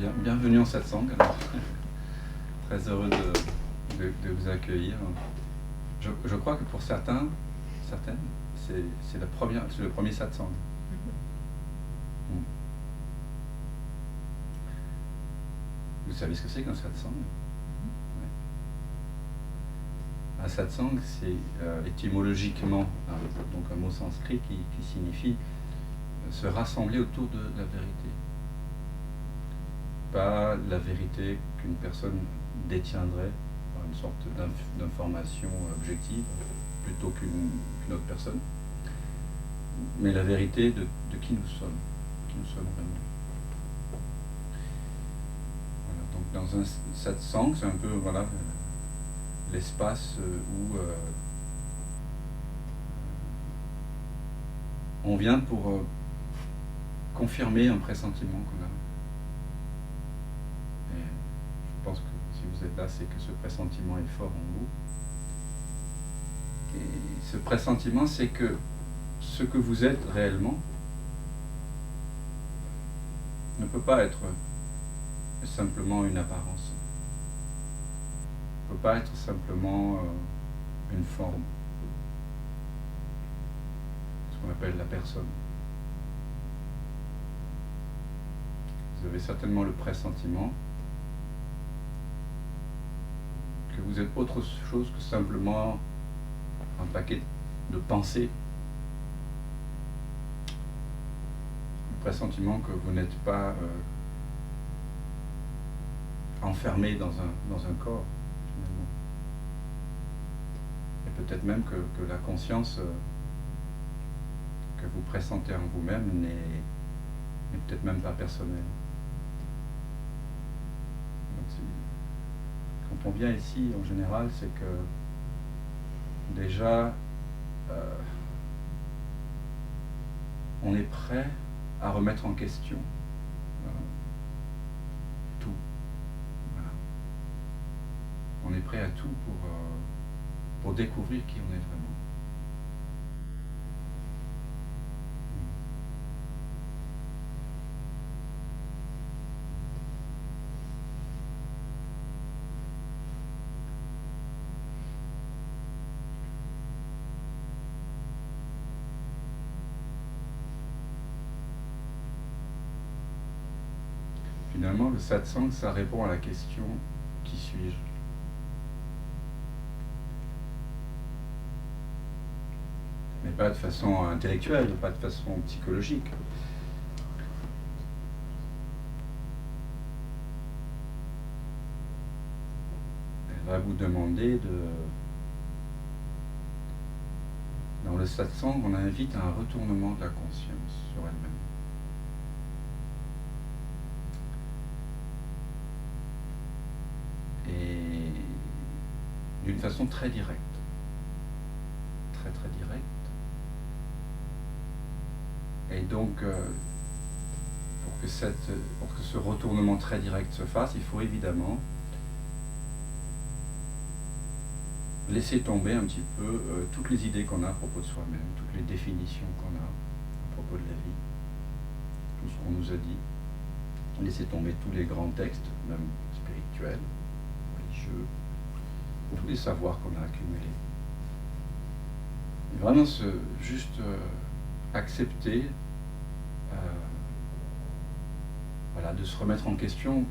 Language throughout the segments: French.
Bienvenue en satsang. Alors, très heureux de vous accueillir. Je crois que pour certaines, c'est le premier satsang. Vous savez ce que c'est qu'un satsang? Un satsang, c'est étymologiquement donc un mot sanskrit qui signifie se rassembler autour de la vérité. Pas la vérité qu'une personne détiendrait par une sorte d'information objective plutôt qu'une autre personne, mais la vérité de qui nous sommes vraiment. Voilà, donc dans un satsang, c'est un peu l'espace où on vient pour confirmer un pressentiment qu'on a. Et je pense que si vous êtes là, c'est que ce pressentiment est fort en vous. Et ce pressentiment, c'est que ce que vous êtes réellement ne peut pas être simplement une apparence. Ne peut pas être simplement une forme. Ce qu'on appelle la personne. Vous avez certainement le pressentiment que vous êtes autre chose que simplement un paquet de pensées. Le pressentiment que vous n'êtes pas enfermé dans un corps, finalement. Et peut-être même que la conscience que vous pressentez en vous-même n'est peut-être même pas personnelle. Quand on vient ici, en général, c'est que déjà, on est prêt à remettre en question tout. Voilà. On est prêt à tout pour découvrir qui on est vraiment. Finalement, le satsang, ça répond à la question « Qui suis-je » mais pas de façon intellectuelle, pas de façon psychologique. Elle va vous demander Dans le satsang, on invite à un retournement de la conscience sur elle-même. Et d'une façon très directe, très directe. Et donc, pour que ce retournement très direct se fasse, il faut évidemment laisser tomber un petit peu toutes les idées qu'on a à propos de soi-même, toutes les définitions qu'on a à propos de la vie, tout ce qu'on nous a dit, laisser tomber tous les grands textes, même spirituels, religieux, tous les savoirs qu'on a accumulés. Et vraiment juste accepter de se remettre en question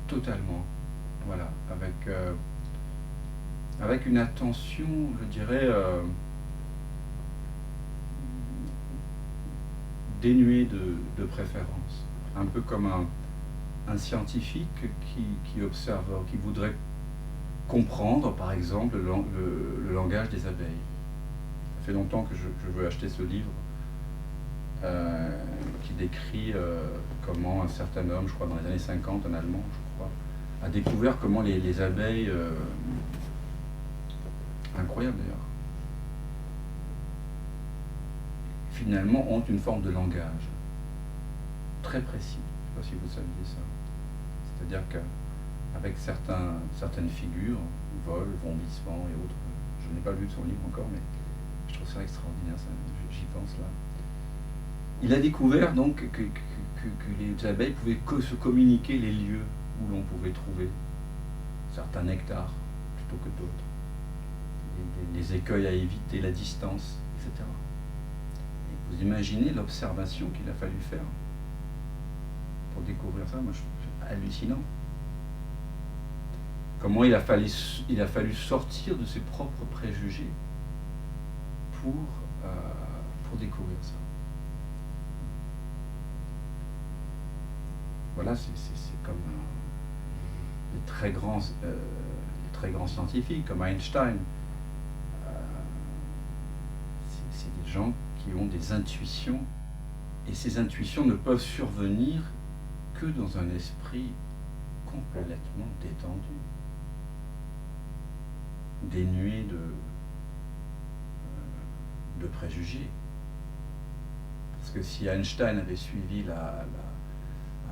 totalement, avec une attention, je dirais, dénuée de préférence, un peu comme un scientifique qui observe, qui voudrait comprendre, par exemple, le langage des abeilles. Ça fait longtemps que je veux acheter ce livre qui décrit comment un certain homme, je crois dans les années 50, un Allemand, je crois, a découvert comment les abeilles, incroyable d'ailleurs, finalement ont une forme de langage très précis. Je ne sais pas si vous saviez ça. C'est-à-dire qu'avec certaines figures, vol, vomissement et autres, je n'ai pas lu son livre encore, mais je trouve ça extraordinaire, j'y pense là. Il a découvert donc que les abeilles pouvaient se communiquer les lieux où l'on pouvait trouver certains nectars plutôt que d'autres, les écueils à éviter, la distance, etc. Et vous imaginez l'observation qu'il a fallu faire pour découvrir ça. Moi, je trouve hallucinant. Comment il a fallu sortir de ses propres préjugés pour découvrir ça. Voilà, c'est comme les très grands scientifiques comme Einstein. C'est des gens qui ont des intuitions, et ces intuitions ne peuvent survenir que dans un esprit complètement détendu, dénué de préjugés. Parce que si Einstein avait suivi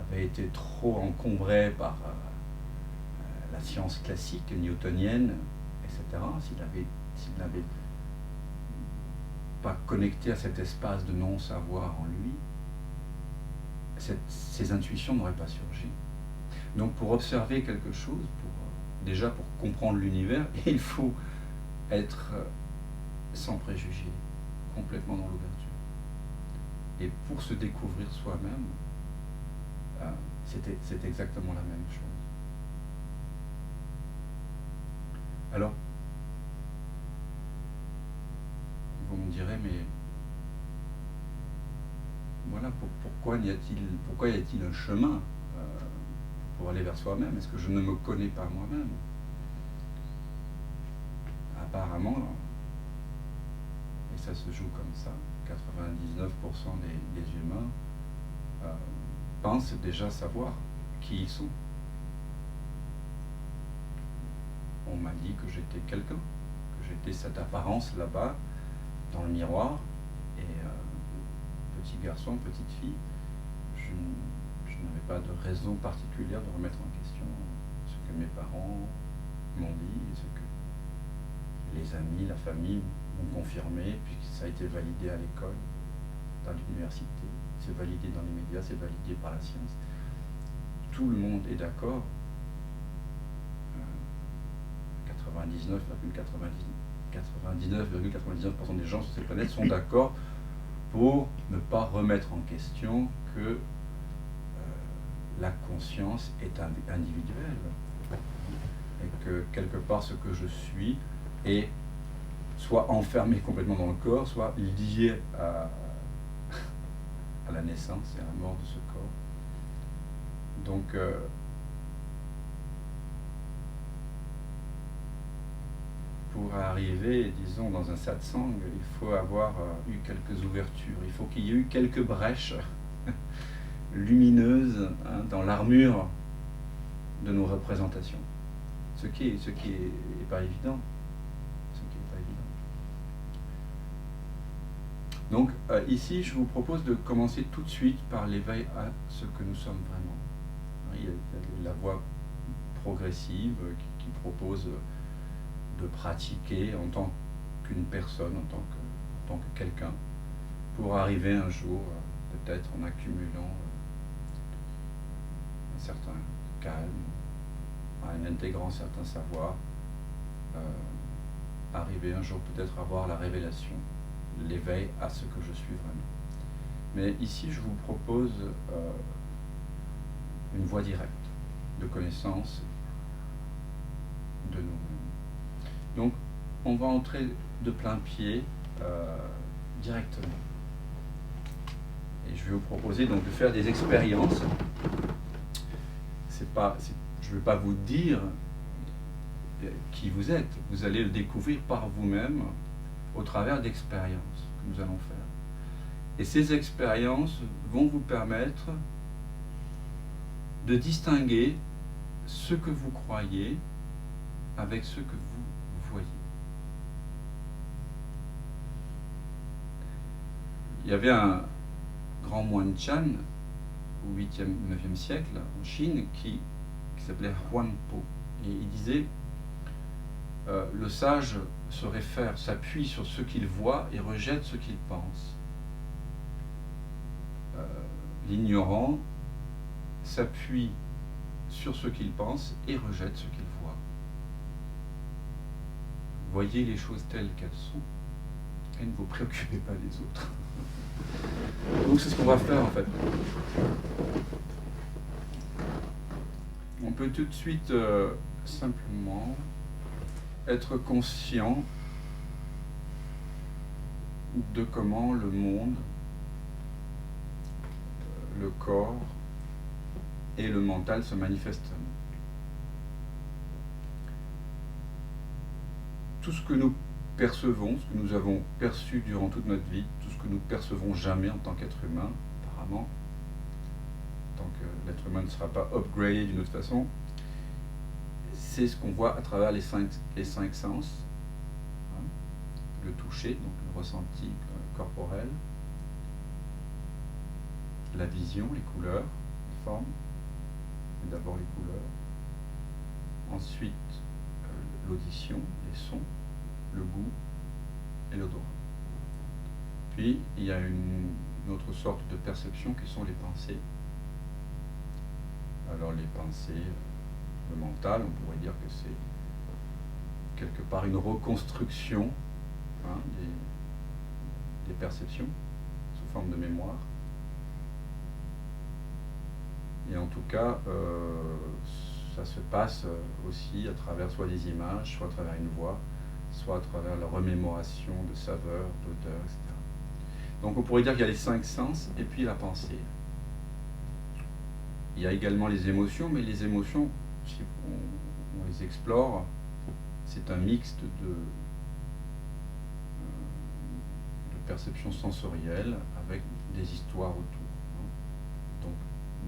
avait été trop encombré par la science classique newtonienne, etc., s'il n'avait pas connecté à cet espace de non-savoir en lui, ces intuitions n'auraient pas surgi. Donc pour observer quelque chose, déjà pour comprendre l'univers, il faut être sans préjugés, complètement dans l'ouverture. Et pour se découvrir soi-même, c'est exactement la même chose. Alors, vous me direz, mais voilà, pourquoi y a-t-il un chemin pour aller vers soi-même? Est-ce que je ne me connais pas moi-même? Apparemment, et ça se joue comme ça, 99% des humains pensent déjà savoir qui ils sont. On m'a dit que j'étais quelqu'un, que j'étais cette apparence là-bas, dans le miroir, et petit garçon, petite fille, je n'avais pas de raison particulière de remettre en question ce que mes parents m'ont dit, et ce que les amis, la famille m'ont confirmé, puis ça a été validé à l'école, dans l'université, c'est validé dans les médias, c'est validé par la science. Tout le monde est d'accord. 99,99% des gens sur cette planète sont d'accord pour ne pas remettre en question que la conscience est individuelle et que quelque part ce que je suis est soit enfermé complètement dans le corps, soit lié à la naissance et à la mort de ce corps. Donc pour arriver, disons, dans un satsang, il faut avoir eu quelques ouvertures, il faut qu'il y ait eu quelques brèches lumineuses dans l'armure de nos représentations. Ce qui est pas évident. Donc ici, je vous propose de commencer tout de suite par l'éveil à ce que nous sommes vraiment. Il y a la voie progressive qui propose de pratiquer en tant qu'une personne, en tant que quelqu'un, pour arriver un jour, peut-être en accumulant un certain calme, en intégrant certains savoirs, arriver un jour peut-être à avoir la révélation, l'éveil à ce que je suis vraiment. Mais ici, je vous propose une voie directe de connaissance de nous-mêmes. Donc, on va entrer de plein pied directement. Et je vais vous proposer donc de faire des expériences. Je ne vais pas vous dire qui vous êtes. Vous allez le découvrir par vous-même au travers d'expériences que nous allons faire. Et ces expériences vont vous permettre de distinguer ce que vous croyez avec ce que vous voyez. Il y avait un grand moine Chan au 8e, 9e siècle en Chine qui s'appelait Huan Po. Et il disait le sage s'appuie sur ce qu'il voit et rejette ce qu'il pense. L'ignorant s'appuie sur ce qu'il pense et rejette ce qu'il voit. Voyez les choses telles qu'elles sont et ne vous préoccupez pas des autres. Donc c'est ce qu'on va faire en fait. On peut tout de suite simplement être conscient de comment le monde, le corps et le mental se manifestent. Tout ce que nous percevons, ce que nous avons perçu durant toute notre vie, tout ce que nous percevons jamais en tant qu'être humain, apparemment, tant que l'être humain ne sera pas upgradé d'une autre façon, c'est ce qu'on voit à travers les cinq sens, hein, le toucher, donc le ressenti corporel, la vision, les couleurs, les formes, et d'abord les couleurs, ensuite l'audition, les sons, le goût et l'odorat. Puis il y a une autre sorte de perception qui sont les pensées. Alors les pensées, le mental, on pourrait dire que c'est quelque part une reconstruction, hein, des perceptions sous forme de mémoire. Et en tout cas, ça se passe aussi à travers soit des images, soit à travers une voix, soit à travers la remémoration de saveurs, d'odeurs, etc. Donc on pourrait dire qu'il y a les cinq sens et puis la pensée. Il y a également les émotions, mais les émotions, si on les explore, c'est un mixte de perceptions sensorielles avec des histoires autour, hein, donc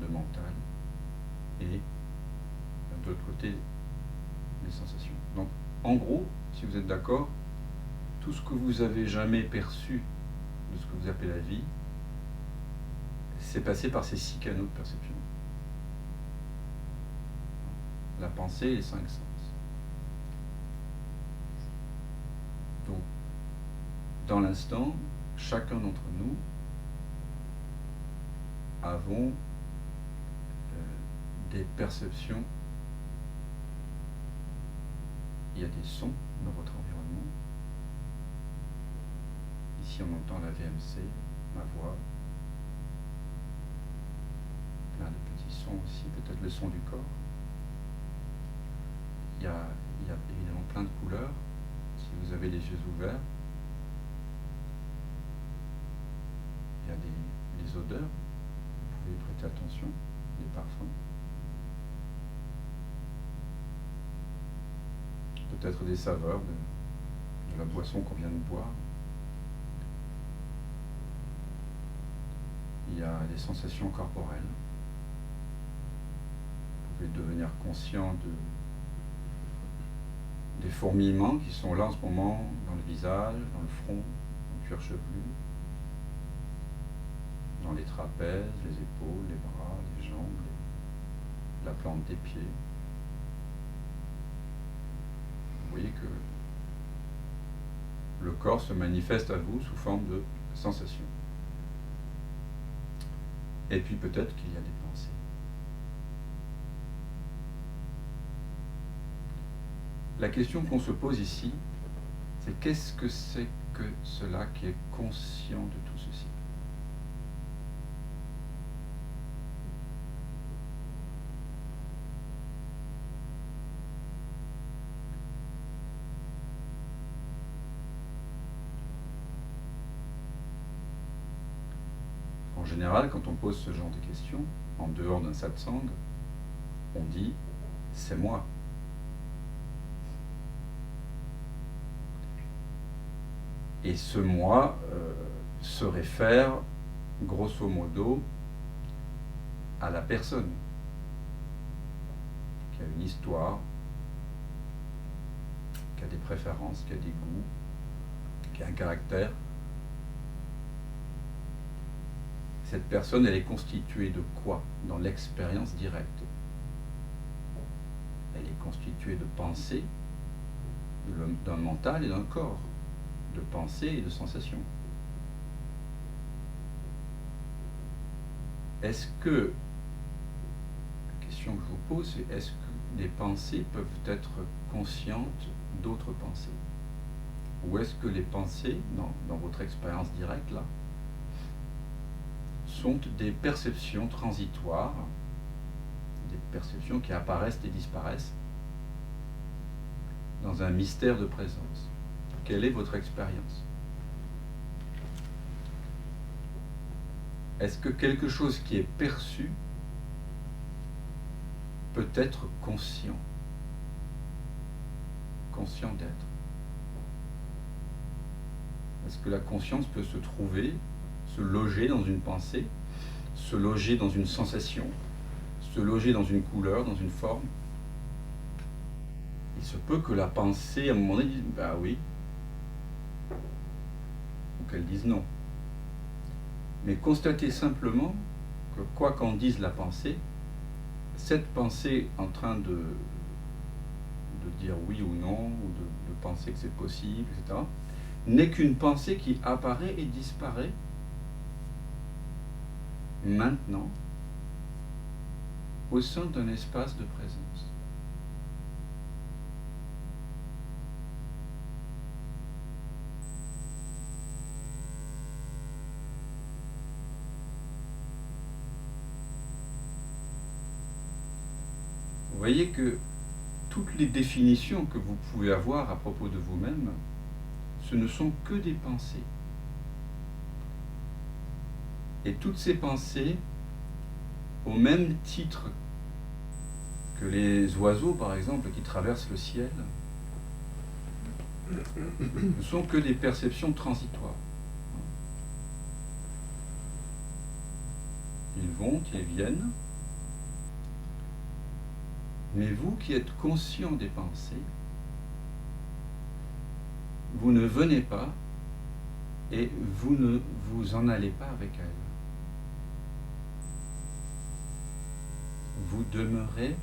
de mental et de l'autre côté les sensations. Donc en gros, si vous êtes d'accord, tout ce que vous avez jamais perçu de ce que vous appelez la vie, c'est passé par ces 6 canaux de perception. La pensée et les 5 sens. Donc, dans l'instant, chacun d'entre nous avons des perceptions. Il y a des sons dans votre environnement. Ici, on entend la VMC, ma voix. Plein de petits sons aussi, peut-être le son du corps. Il y a évidemment plein de couleurs, si vous avez les yeux ouverts. Il y a des odeurs, vous pouvez prêter attention, des parfums. Peut-être des saveurs de la boisson qu'on vient de boire. Il y a des sensations corporelles. Vous pouvez devenir conscient des fourmillements qui sont là en ce moment dans le visage, dans le front, dans le cuir chevelu, dans les trapèzes, les épaules, les bras, les jambes, la plante des pieds. Vous voyez que le corps se manifeste à vous sous forme de sensations. Et puis peut-être qu'il y a des pensées. La question qu'on se pose ici, c'est qu'est-ce que c'est que cela qui est conscient de tout ceci ? En général, quand on pose ce genre de questions, en dehors d'un satsang, on dit « c'est moi ». Et ce moi se réfère, grosso modo, à la personne, qui a une histoire, qui a des préférences, qui a des goûts, qui a un caractère. Cette personne, elle est constituée de quoi dans l'expérience directe? Elle est constituée de pensées, d'un mental et d'un corps, de pensées et de sensations. est-ce que, la question que je vous pose, c'est est-ce que les pensées peuvent être conscientes d'autres pensées? Ou est-ce que les pensées, dans votre expérience directe, là, sont des perceptions transitoires, des perceptions qui apparaissent et disparaissent dans un mystère de présence? Quelle est votre expérience? Est-ce que quelque chose qui est perçu peut être conscient d'être? Est-ce que la conscience peut se trouver, se loger dans une pensée, se loger dans une sensation, se loger dans une couleur, dans une forme? Il se peut que la pensée, à un moment donné, dise « bah oui », ou qu'elle dise « non ». Mais constatez simplement que quoi qu'en dise la pensée, cette pensée en train de dire oui ou non, ou de penser que c'est possible, etc., n'est qu'une pensée qui apparaît et disparaît maintenant au sein d'un espace de présence. Vous voyez que toutes les définitions que vous pouvez avoir à propos de vous-même, ce ne sont que des pensées. Et toutes ces pensées, au même titre que les oiseaux, par exemple, qui traversent le ciel, ne sont que des perceptions transitoires. Ils vont, ils viennent. Mais vous qui êtes conscient des pensées, vous ne venez pas et vous ne vous en allez pas avec elles. Vous demeurez,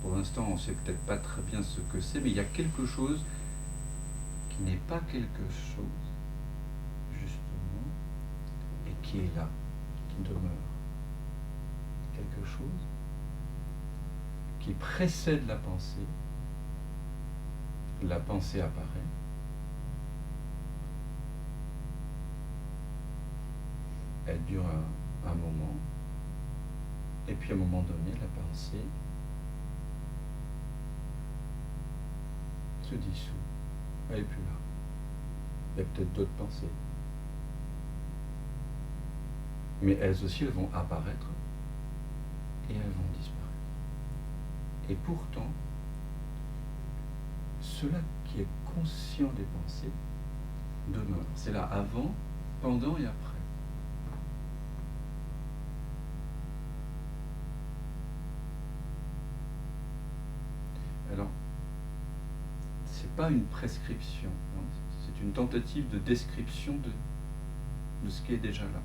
pour l'instant on ne sait peut-être pas très bien ce que c'est, mais il y a quelque chose qui n'est pas quelque chose, justement, et qui est là, qui demeure. Quelque chose qui précède la pensée apparaît, elle dure un moment, et puis à un moment donné, la pensée se dissout, elle n'est plus là. Il y a peut-être d'autres pensées, mais elles aussi, elles vont apparaître, et elles vont disparaître. Et pourtant, cela qui est conscient des pensées demeure. C'est là avant, pendant et après. Alors, c'est pas une prescription, hein, c'est une tentative de description de ce qui est déjà là.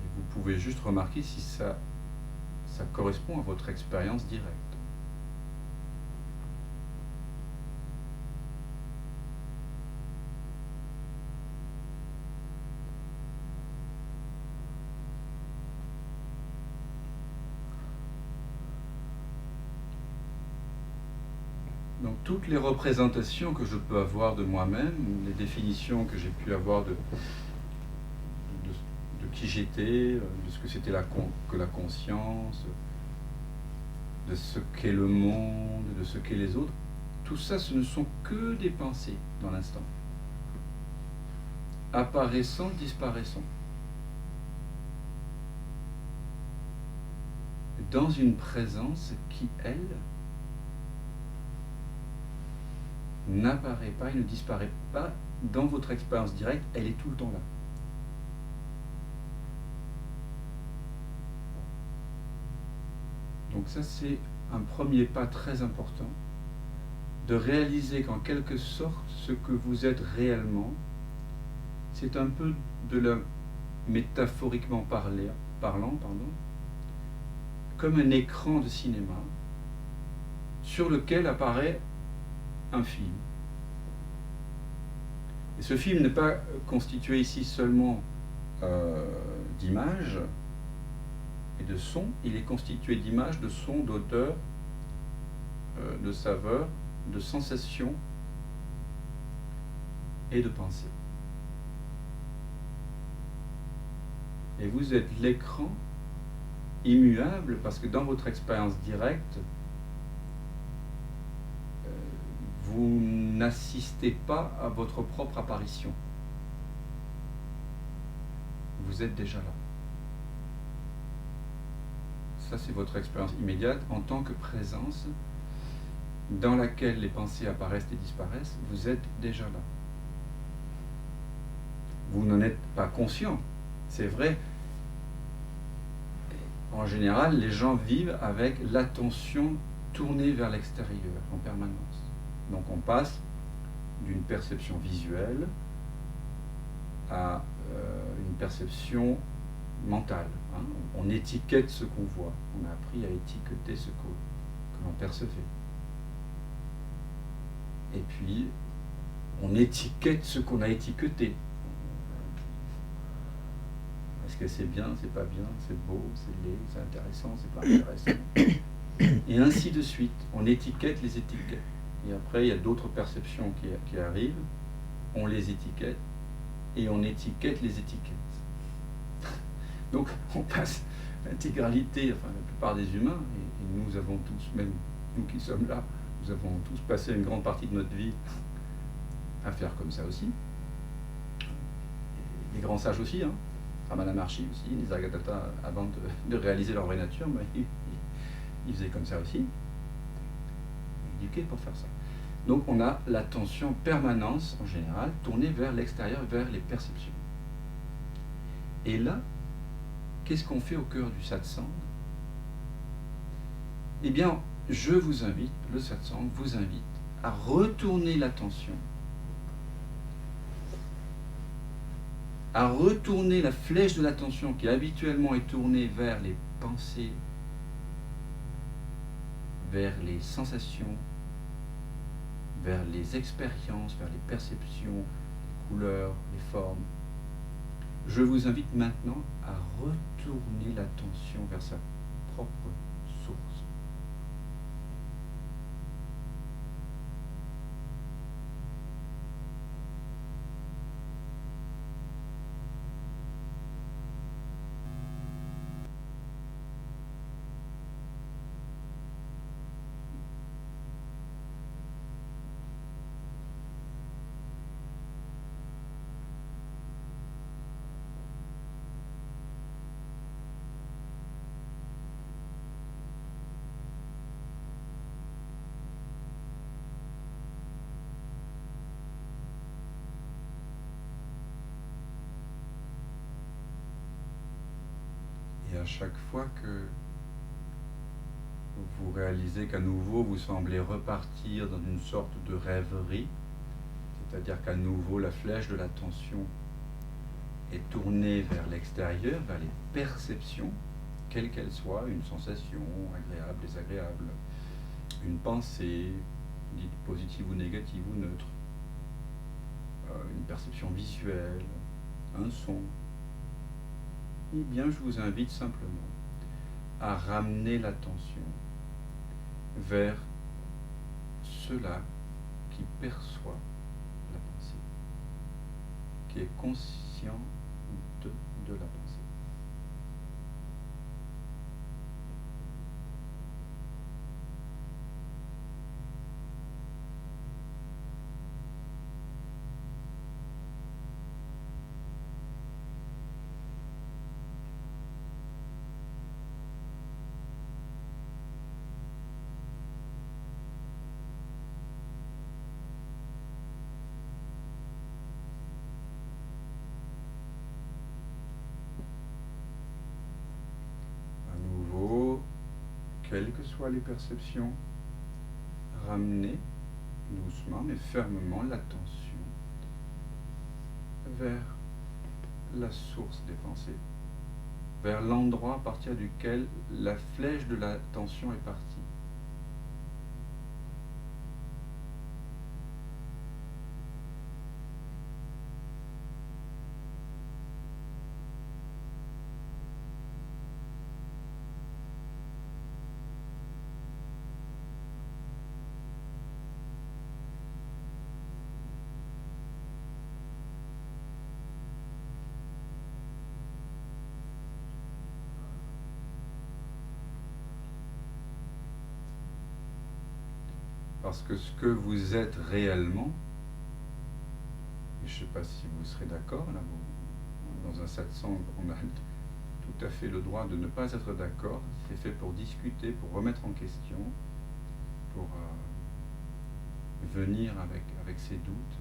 Et vous pouvez juste remarquer si ça correspond à votre expérience directe. Donc toutes les représentations que je peux avoir de moi-même, les définitions que j'ai pu avoir de qui j'étais, de ce que c'était que la conscience, de ce qu'est le monde, de ce qu'est les autres, tout ça, ce ne sont que des pensées dans l'instant, apparaissant, disparaissant, dans une présence qui, elle, n'apparaît pas et ne disparaît pas dans votre expérience directe, elle est tout le temps là. Donc ça, c'est un premier pas très important, de réaliser qu'en quelque sorte, ce que vous êtes réellement, c'est un peu de la, métaphoriquement parlant, comme un écran de cinéma sur lequel apparaît un film. Et ce film n'est pas constitué ici seulement d'images et de sons. Il est constitué d'images, de sons, d'odeurs, de saveurs, de sensations et de pensées. Et vous êtes l'écran immuable parce que dans votre expérience directe, vous n'assistez pas à votre propre apparition. Vous êtes déjà là. Ça, c'est votre expérience immédiate en tant que présence dans laquelle les pensées apparaissent et disparaissent. Vous êtes déjà là. Vous n'en êtes pas conscient. C'est vrai. En général, les gens vivent avec l'attention tournée vers l'extérieur en permanence. Donc on passe d'une perception visuelle à une perception mentale. Hein. On étiquette ce qu'on voit. On a appris à étiqueter ce que l'on percevait. Et puis, on étiquette ce qu'on a étiqueté. Est-ce que c'est bien, c'est pas bien, c'est beau, c'est laid, c'est intéressant, c'est pas intéressant. Et ainsi de suite. On étiquette les étiquettes. Et après, il y a d'autres perceptions qui arrivent. On les étiquette. Et on étiquette les étiquettes. Donc, on passe l'intégralité, enfin la plupart des humains, et nous avons tous, même nous qui sommes là, nous avons tous passé une grande partie de notre vie à faire comme ça aussi. Les grands sages aussi, hein. Ramana Maharshi aussi, Nisargadatta, avant de réaliser leur vraie nature, mais ils faisaient comme ça aussi. Éduqués pour faire ça. Donc on a l'attention en permanence, en général, tournée vers l'extérieur, vers les perceptions. Et là, qu'est-ce qu'on fait au cœur du satsang? Eh bien, je vous invite, le satsang vous invite à retourner l'attention, à retourner la flèche de l'attention qui habituellement est tournée vers les pensées, vers les sensations, vers les expériences, vers les perceptions, les couleurs, les formes. Je vous invite maintenant à retourner l'attention vers sa propre source. Et à chaque fois que vous réalisez qu'à nouveau vous semblez repartir dans une sorte de rêverie, c'est-à-dire qu'à nouveau la flèche de l'attention est tournée vers l'extérieur, vers les perceptions, quelles qu'elles soient, une sensation agréable, désagréable, une pensée, dite positive ou négative ou neutre, une perception visuelle, un son, eh bien je vous invite simplement à ramener l'attention vers cela qui perçoit la pensée, qui est conscient de la pensée. Quelles que soient les perceptions, ramenez doucement mais fermement l'attention vers la source des pensées, vers l'endroit à partir duquel la flèche de l'attention est partie. Parce que ce que vous êtes réellement, et je ne sais pas si vous serez d'accord, là, dans un satsang, on a tout à fait le droit de ne pas être d'accord. C'est fait pour discuter, pour remettre en question, pour venir avec ses doutes.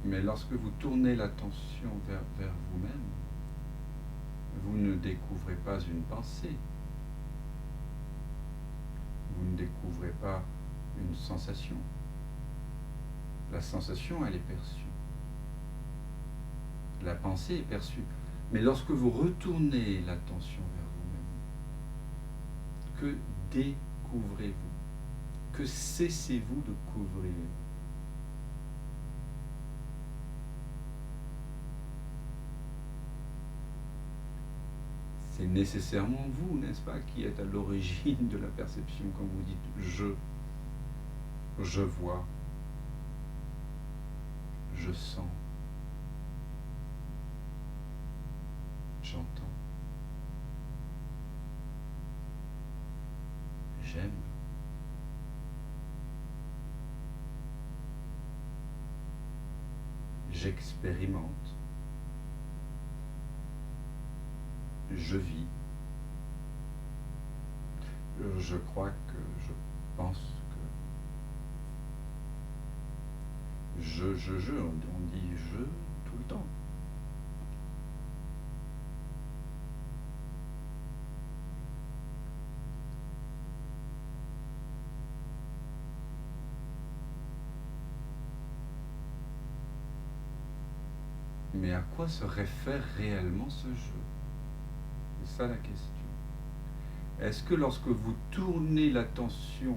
Mais lorsque vous tournez l'attention vers vous-même, vous ne découvrez pas une pensée, vous ne découvrez pas une sensation. La sensation, elle est perçue. La pensée est perçue. Mais lorsque vous retournez l'attention vers vous-même, que découvrez-vous? Que cessez-vous de couvrir? C'est nécessairement vous, n'est-ce pas, qui êtes à l'origine de la perception quand vous dites je vois, je sens, j'entends, j'aime. J'expérimente, je vis, je crois que, je pense que, on dit je tout le temps. Mais à quoi se réfère réellement ce jeu? C'est ça la question. Est-ce que lorsque vous tournez l'attention,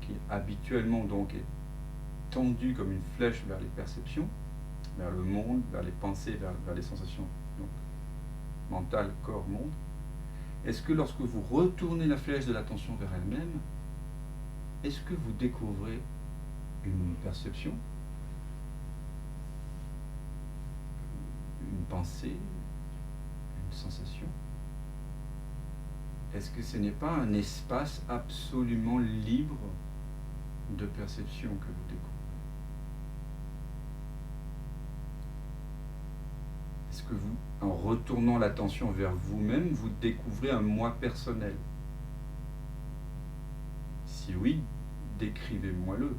qui habituellement donc est tendue comme une flèche vers les perceptions, vers le monde, vers les pensées, vers les sensations, donc mental, corps, monde, est-ce que lorsque vous retournez la flèche de l'attention vers elle-même, est-ce que vous découvrez une perception, une pensée, une sensation? Est-ce que ce n'est pas un espace absolument libre de perception que vous découvrez? Est-ce que vous, en retournant l'attention vers vous-même, vous découvrez un moi personnel? Si oui, décrivez-moi-le.